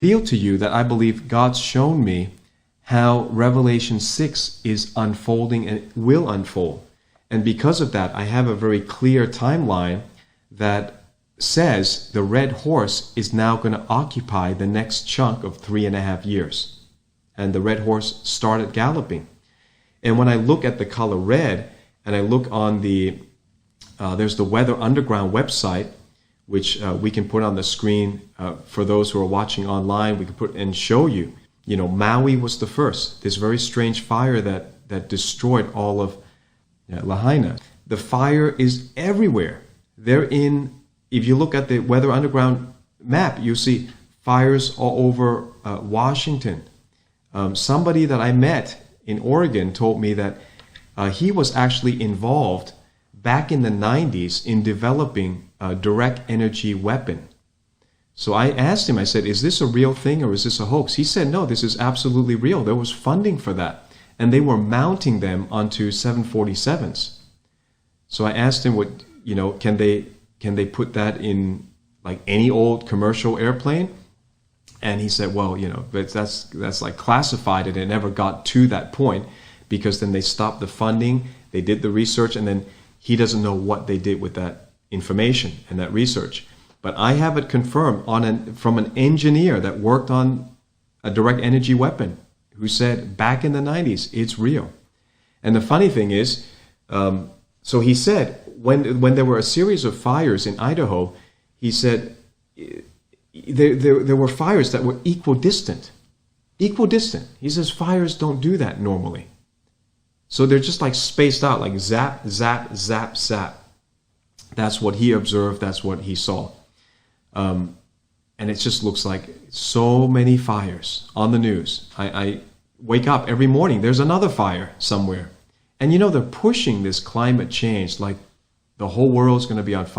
reveal to you that I believe God's shown me how Revelation 6 is unfolding and will unfold. And because of that, I have a very clear timeline that says the red horse is now going to occupy the next chunk of 3.5 years. And the red horse started galloping. And when I look at the color red, and I look on there's the Weather Underground website, which we can put on the screen for those who are watching online. We can put and show you. You know, Maui was the first. This very strange fire that destroyed all of Lahaina. The fire is everywhere. If you look at the Weather Underground map, you see fires all over Washington. Somebody that I met in Oregon told me that he was actually involved back in the 90s in developing a direct energy weapon. So I asked him, I said, is this a real thing or is this a hoax? He said, no, this is absolutely real. There was funding for that. And they were mounting them onto 747s. So I asked him, can they put that in like any old commercial airplane? And he said, well, but that's like classified, and it never got to that point because then they stopped the funding, they did the research, and then he doesn't know what they did with that information and that research. But I have it confirmed from an engineer that worked on a direct energy weapon who said back in the 90s, it's real. And the funny thing is, so he said, when there were a series of fires in Idaho, he said there were fires that were equidistant. Equidistant. He says fires don't do that normally. So they're just like spaced out, like zap, zap, zap, zap. That's what he observed. That's what he saw. And it just looks like so many fires on the news. I wake up every morning, there's another fire somewhere. And they're pushing this climate change like the whole world's going to be on fire.